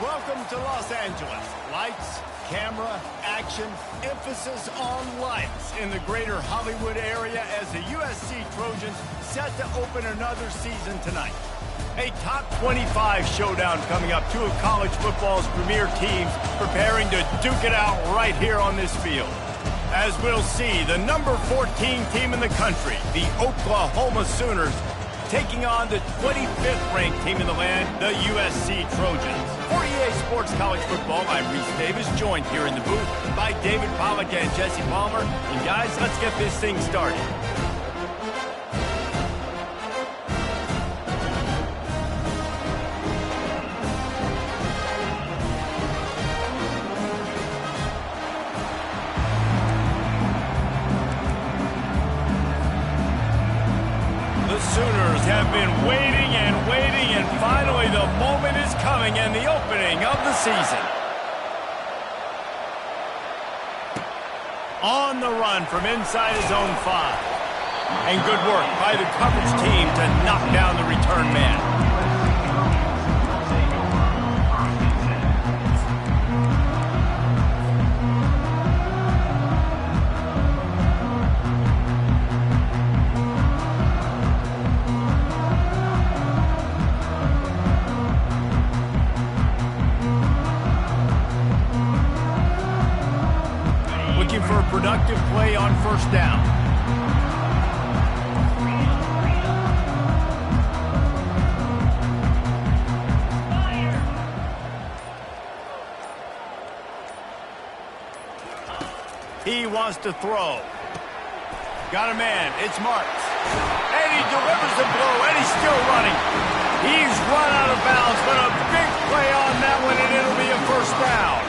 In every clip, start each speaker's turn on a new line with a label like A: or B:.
A: Welcome to Los Angeles. Lights, camera, action, emphasis on lights in the greater Hollywood area as the USC Trojans set to open another season tonight. A top 25 showdown coming up. Two of college football's premier teams preparing to duke it out right here on this field. As we'll see, the number 14 team in the country, the Oklahoma Sooners, taking on the 25th ranked team in the land, the USC Trojans. 48 Sports College Football by Reese Davis, joined here in the booth by David Pollack and Jesse Palmer. And guys, let's get this thing started. Sooners have been waiting and finally the moment is coming and the opening of the season. On the run from inside his own 5. And good work by the coverage team to knock down the return man. For a productive play on first down. He wants to throw. Got a man. It's Marks. And he delivers the blow, and he's still running. He's run out of bounds, but a big play on that one, and it'll be a first down.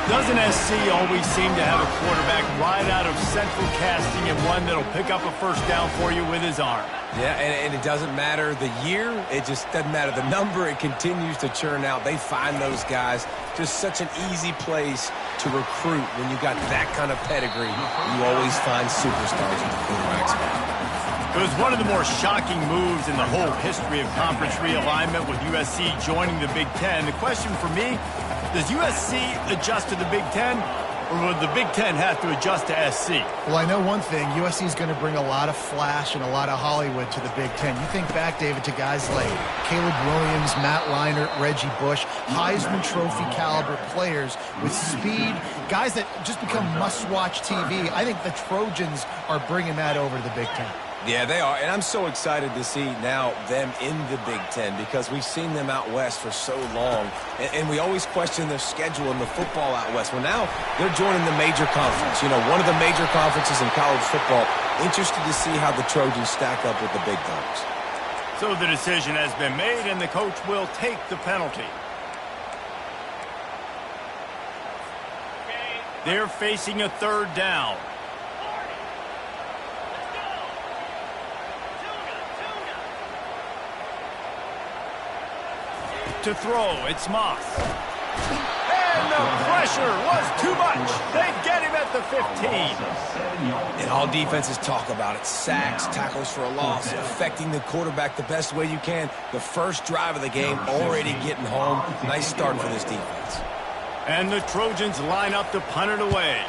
A: Doesn't SC always seem to have a quarterback right out of central casting and one that'll pick up a first down for you with his arm?
B: Yeah, and it doesn't matter the year. It just doesn't matter the number. It continues to churn out. They find those guys. Just such an easy place to recruit when you got that kind of pedigree. You always find superstars at the quarterback spot.
A: It was one of the more shocking moves in the whole history of conference realignment with USC joining the Big Ten. The question for me, does USC adjust to the Big Ten, or would the Big Ten have to adjust to SC?
C: Well, I know one thing. USC is going to bring a lot of flash and a lot of Hollywood to the Big Ten. You think back, David, to guys like Caleb Williams, Matt Leinart, Reggie Bush, Heisman Trophy caliber players with speed, guys that just become must-watch TV. I think the Trojans are bringing that over to the Big Ten.
B: Yeah, they are, and I'm so excited to see now them in the Big Ten because we've seen them out west for so long, and we always question their schedule and the football out west. Well, now they're joining the major conference, you know, one of the major conferences in college football. Interested to see how the Trojans stack up with the big dogs.
A: So the decision has been made, and the coach will take the penalty. They're facing a third down. To throw, it's Moss. And the pressure was too much. They get him at the 15.
B: And all defenses talk about it. Sacks, tackles for a loss, affecting the quarterback the best way you can. The first drive of the game, already getting home. Nice start for this defense.
A: And the Trojans line up to punt it away.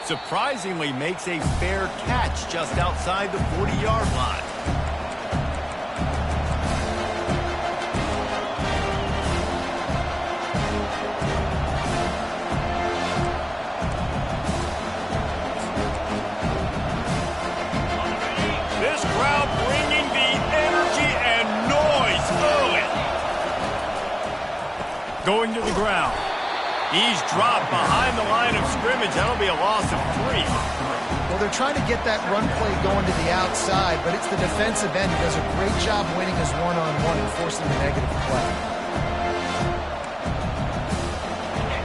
A: Surprisingly makes a fair catch just outside the 40-yard line. Going to the ground. He's dropped behind the line of scrimmage. That'll be a loss of 3.
C: Well, they're trying to get that run play going to the outside, but it's the defensive end who does a great job winning his one-on-one and forcing the negative play.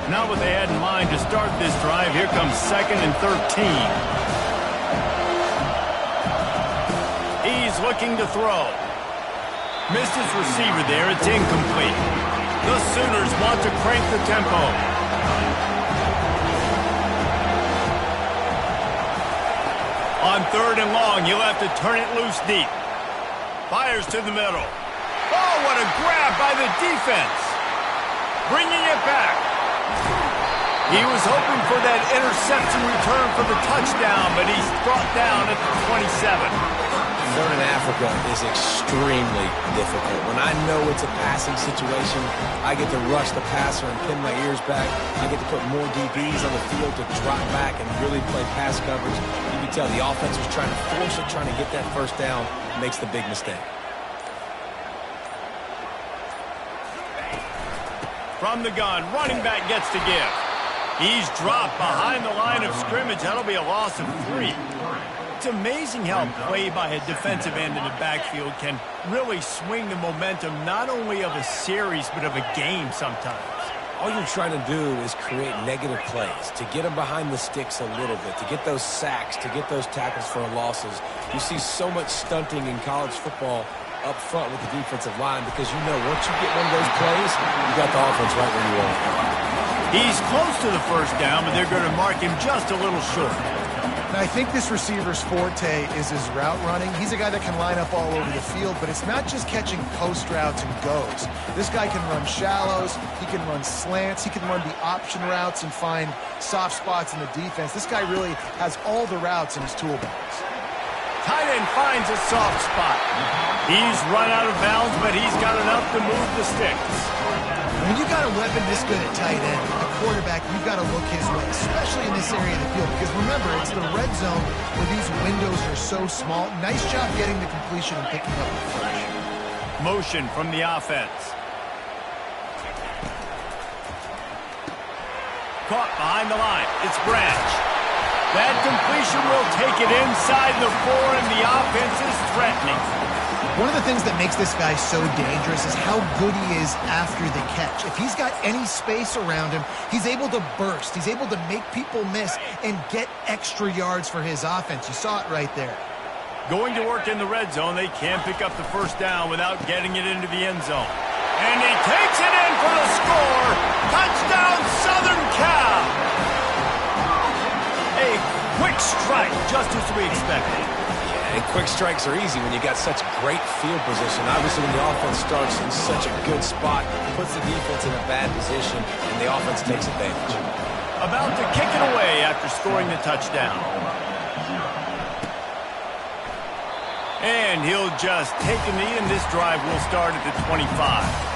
A: Now what they had in mind to start this drive, here comes 2nd and 13. He's looking to throw. Missed his receiver there. It's incomplete. The Sooners want to crank the tempo. On 3rd and long, he'll have to turn it loose deep. Fires to the middle. Oh, what a grab by the defense. Bringing it back. He was hoping for that interception return for the touchdown, but he's brought down at the 27.
B: Third in Africa is extremely difficult. When I know it's a passing situation, I get to rush the passer and pin my ears back. I get to put more DBs on the field to drop back and really play pass coverage. You can tell the offense was trying to force it, trying to get that first down, makes the big mistake.
A: From the gun, running back gets to give. He's dropped behind the line of scrimmage. That'll be a loss of 3. It's amazing how play by a defensive end in the backfield can really swing the momentum not only of a series but of a game sometimes.
B: All you're trying to do is create negative plays, to get them behind the sticks a little bit, to get those sacks, to get those tackles for losses. You see so much stunting in college football up front with the defensive line because you know once you get one of those plays, you got the offense right where you want.
A: He's close to the first down, but they're going to mark him just a little short.
C: Now, I think this receiver's forte is his route running. He's a guy that can line up all over the field, but it's not just catching post routes and goes. This guy can run shallows, he can run slants, he can run the option routes and find soft spots in the defense. This guy really has all the routes in his toolbox.
A: Tight end finds a soft spot. He's run out of bounds, but he's got enough to move the sticks.
C: When you got a weapon this good at tight end, the quarterback, you've got to look his way, especially in this area of the field. Because remember, it's the red zone where these windows are so small. Nice job getting the completion and picking up the push.
A: Motion from the offense. Caught behind the line. It's Branch. That completion will take it inside the 4, and the offense is threatening.
C: One of the things that makes this guy so dangerous is how good he is after the catch. If he's got any space around him, he's able to burst. He's able to make people miss and get extra yards for his offense. You saw it right there.
A: Going to work in the red zone, they can't pick up the first down without getting it into the end zone. And he takes it in for the score. Touchdown, Southern Cal. A quick strike, just as we expected.
B: And quick strikes are easy when you got such great field position. Obviously, when the offense starts in such a good spot, puts the defense in a bad position, and the offense takes advantage.
A: About to kick it away after scoring the touchdown. And he'll just take a knee, and this drive will start at the 25.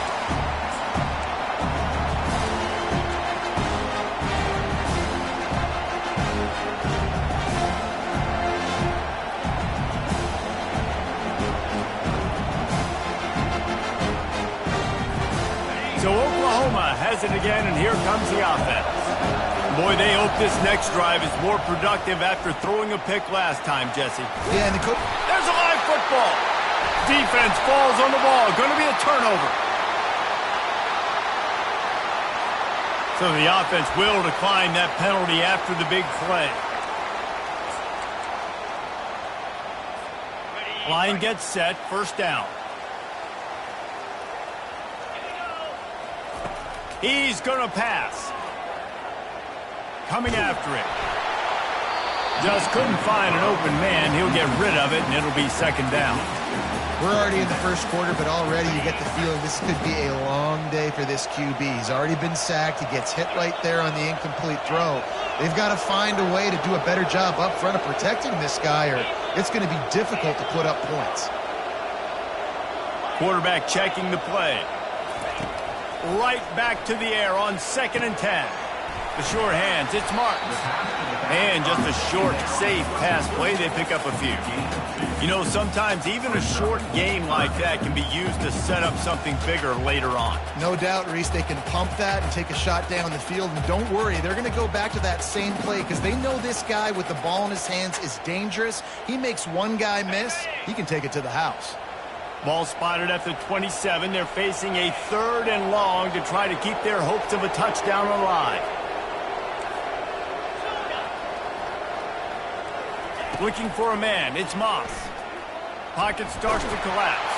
A: So Oklahoma has it again, and here comes the offense. Boy, they hope this next drive is more productive after throwing a pick last time, Jesse.
C: Yeah, and the coach...
A: There's a live football. Defense falls on the ball. Going to be a turnover. So the offense will decline that penalty after the big play. Line gets set. First down. He's going to pass. Coming after it. Just couldn't find an open man. He'll get rid of it, and it'll be second down.
C: We're already in the first quarter, but already you get the feeling this could be a long day for this QB. He's already been sacked. He gets hit right there on the incomplete throw. They've got to find a way to do a better job up front of protecting this guy, or it's going to be difficult to put up points.
A: Quarterback checking the play. Right back to the air on 2nd and 10. The short hands, it's Martin. And just a short, safe pass play, they pick up a few. You know, sometimes even a short game like that can be used to set up something bigger later on.
C: No doubt, Reese, they can pump that and take a shot down the field. And don't worry, they're going to go back to that same play because they know this guy with the ball in his hands is dangerous. He makes one guy miss, he can take it to the house.
A: Ball spotted at the 27. They're facing a 3rd and long to try to keep their hopes of a touchdown alive. Looking for a man. It's Moss. Pocket starts to collapse.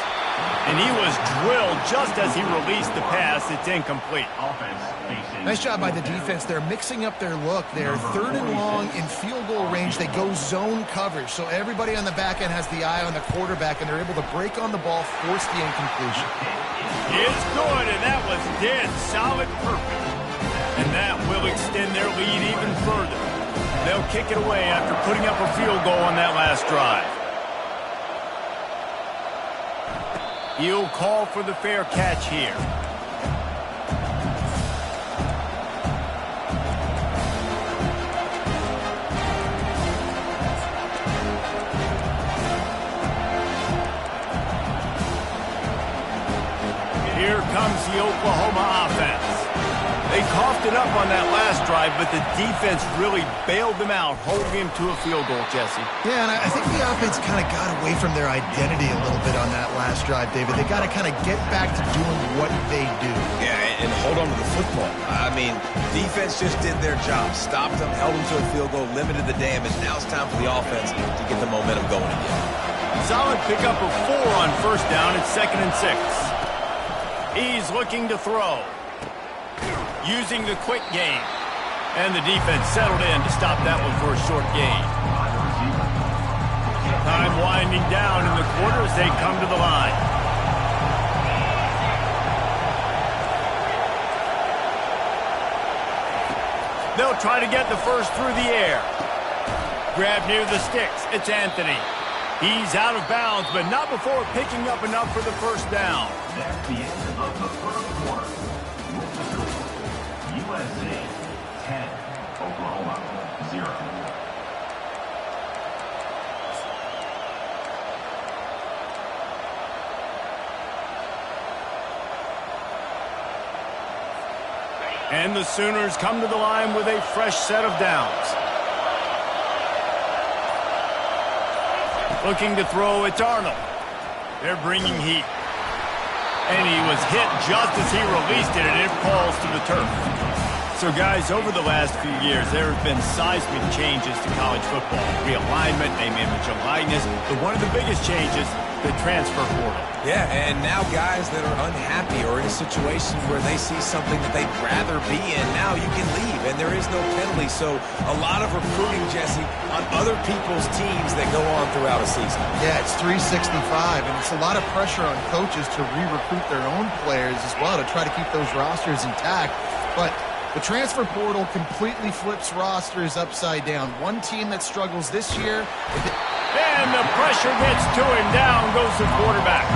A: And he was drilled just as he released the pass. It's incomplete.
C: Nice job by the defense. They're mixing up their look. They're 3rd and long in field goal range. They go zone coverage. So everybody on the back end has the eye on the quarterback, and they're able to break on the ball, force the incompletion.
A: It's good, and that was dead solid perfect. And that will extend their lead even further. They'll kick it away after putting up a field goal on that last drive. He'll call for the fair catch here. Here comes the Oklahoma offense. They coughed it up on that last drive, but the defense really bailed them out, holding him to a field goal, Jesse.
C: Yeah, and I think the offense kind of got away from their identity a little bit on that last drive, David. They got to kind of get back to doing what they do.
B: Yeah, and hold on to the football. I mean, defense just did their job. Stopped them, held them to a field goal, limited the damage. Now it's time for the offense to get the momentum going again.
A: Solid pickup of 4 on first down. It's 2nd and 6. He's looking to throw. Using the quick game. And the defense settled in to stop that one for a short gain. Time winding down in the quarter as they come to the line. They'll try to get the first through the air. Grab near the sticks. It's Anthony. He's out of bounds, but not before picking up enough for the first down.
D: That's the end of the first quarter. USC 10, Oklahoma 0.
A: And the Sooners come to the line with a fresh set of downs. Looking to throw, it's Arnold. They're bringing heat. And he was hit just as he released it, and it falls to the turf. So, guys, over the last few years, there have been seismic changes to college football. Realignment, name, image, and likeness. But one of the biggest changes, the transfer portal.
B: Yeah, and now guys that are unhappy or in a situation where they see something that they'd rather be in, now you can leave, and there is no penalty. So a lot of recruiting, Jesse, on other people's teams that go on throughout a season.
C: Yeah, it's 365, and it's a lot of pressure on coaches to re-recruit their own players as well to try to keep those rosters intact. But the transfer portal completely flips rosters upside down. One team that struggles this year...
A: And the pressure gets to him. Down goes the quarterback.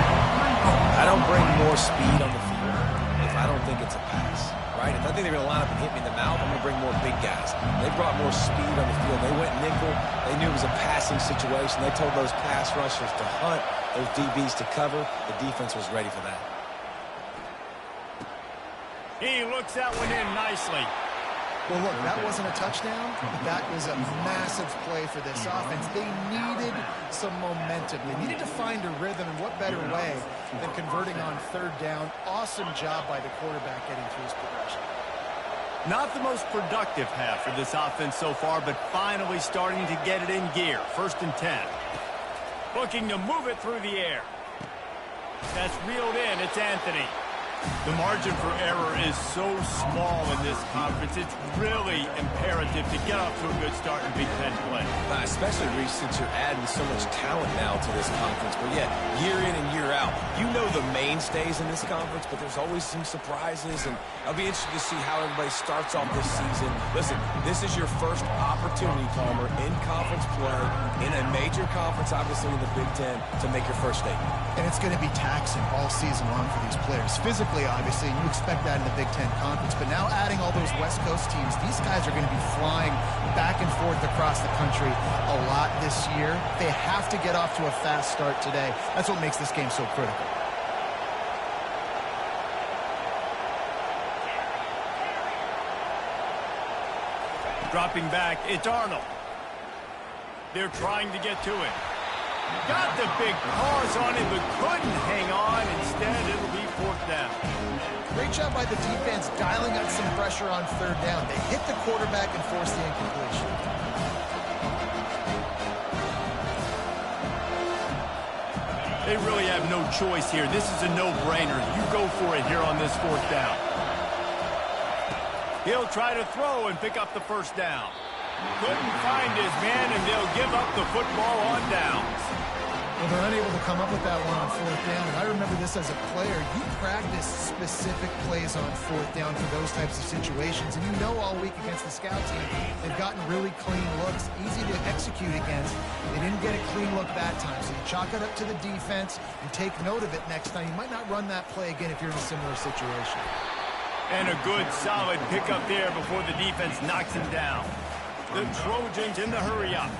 B: I don't bring more speed on the field if I don't think it's a pass, right? If I think they're going to line up and hit me in the mouth, I'm going to bring more big guys. They brought more speed on the field. They went nickel. They knew it was a passing situation. They told those pass rushers to hunt, those DBs to cover. The defense was ready for that.
A: He looks that one in nicely.
C: Well, look, that wasn't a touchdown, but that was a massive play for this offense. They needed some momentum. They needed to find a rhythm, and what better way than converting on 3rd down. Awesome job by the quarterback getting through his progression.
A: Not the most productive half for this offense so far, but finally starting to get it in gear. 1st and 10. Looking to move it through the air. That's reeled in. It's Anthony. The margin for error is so small in this conference. It's really imperative to get off to a good start in Big Ten play.
B: Especially, Reese, since you're adding so much talent now to this conference. But, yeah, year in and year out, you know the mainstays in this conference, but there's always some surprises. And I'll be interested to see how everybody starts off this season. Listen, this is your first opportunity, Palmer, in conference play, in a major conference, obviously in the Big Ten, to make your first statement.
C: And it's going to be taxing all season long for these players. Physically, obviously, and you expect that in the Big Ten Conference. But now adding all those West Coast teams, these guys are going to be flying back and forth across the country a lot this year. They have to get off to a fast start today. That's what makes this game so critical.
A: Dropping back, it's Arnold. They're trying to get to it. Got the big paws on him, but couldn't hang on. Instead, it'll be 4th down.
C: Great job by the defense dialing up some pressure on 3rd down. They hit the quarterback and forced the incompletion.
A: They really have no choice here. This is a no-brainer. You go for it here on this 4th down. He'll try to throw and pick up the first down. Couldn't find his man, and they'll give up the football on downs.
C: Well, they're unable to come up with that one on 4th down. And I remember this as a player. You practice specific plays on 4th down for those types of situations. And you know all week against the scout team, they've gotten really clean looks, easy to execute against. They didn't get a clean look that time. So you chalk it up to the defense and take note of it next time. You might not run that play again if you're in a similar situation.
A: And a good, solid pickup there before the defense knocks him down. The Trojans in the hurry-up.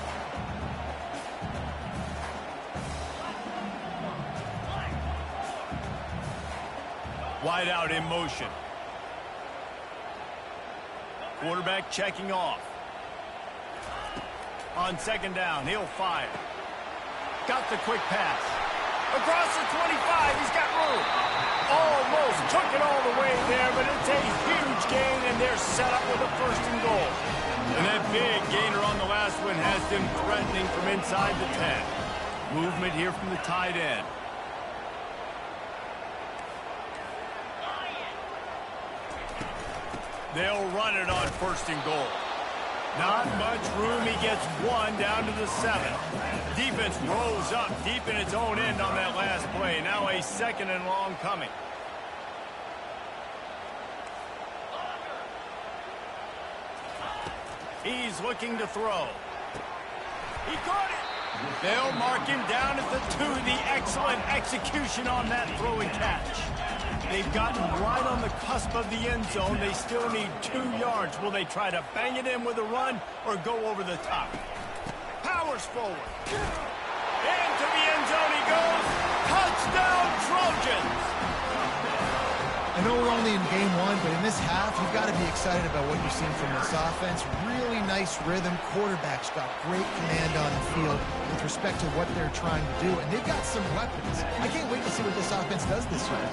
A: Wide out in motion. Quarterback checking off. On 2nd down, he'll fire. Got the quick pass. Across the 25, he's got room. Almost took it all the way there, but it's a huge gain, and they're set up with a 1st and goal. And that big gainer on the last one has them threatening from inside the 10. Movement here from the tight end. They'll run it on 1st and goal. Not much room. He gets 1 down to the 7. Defense rolls up deep in its own end on that last play. Now a 2nd and long coming. He's looking to throw. He caught it. They'll mark him down at the 2. The excellent execution on that throw and catch. They've gotten right on the cusp of the end zone. They still need 2 yards. Will they try to bang it in with a run or go over the top? Powers forward. Into the end zone he goes. Touchdown, Trojans!
C: I know we're only in game 1, but in this half, you've got to be excited about what you've seen from this offense. Really nice rhythm. Quarterback's got great command on the field with respect to what they're trying to do, and they've got some weapons. I can't wait to see what this offense does this year.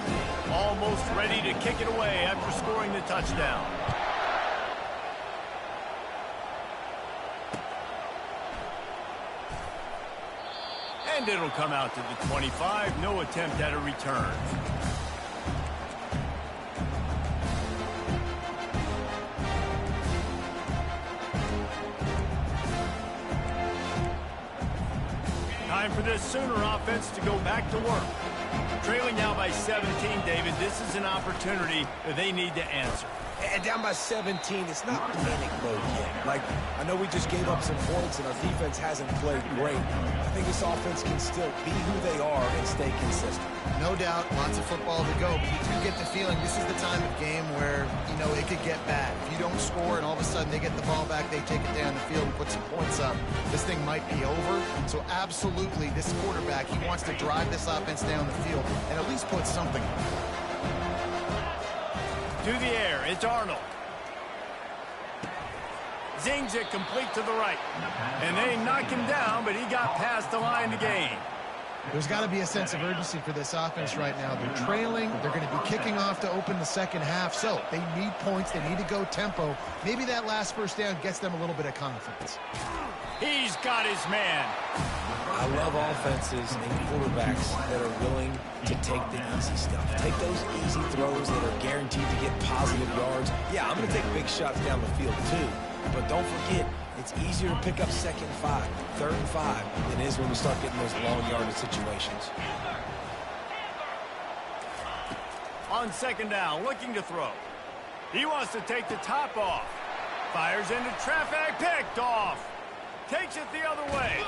A: Almost ready to kick it away after scoring the touchdown. And it'll come out to the 25. No attempt at a return. Time for this Sooner offense to go back to work. Trailing now by 17, David. This is an opportunity that they need to answer.
B: And down by 17, it's not panic mode yet. Like, I know we just gave up some points and our defense hasn't played great. I think this offense can still be who they are and stay consistent.
C: No doubt, lots of football to go, but you do get the feeling this is the time of game where, you know, it could get bad. If you don't score and all of a sudden they get the ball back, they take it down the field and put some points up, this thing might be over. So absolutely, this quarterback, he wants to drive this offense down the field and at least put something on.
A: To the air, it's Arnold. Zings it complete to the right. And they knock him down, but he got past the line to gain.
C: There's got to be a sense of urgency for this offense right now. They're trailing. They're going to be kicking off to open the 2nd half. So they need points. They need to go tempo. Maybe that last 1st down gets them a little bit of confidence.
A: He's got his man.
B: I love offenses and quarterbacks that are willing to take the easy stuff. Take those easy throws that are guaranteed to get positive yards. Yeah, I'm going to take big shots down the field too. But don't forget, it's easier to pick up 2nd and 5, 3rd and 5 than it is when we start getting those long yardage situations.
A: On 2nd down, looking to throw. He wants to take the top off. Fires into traffic, picked off. Takes it the other way.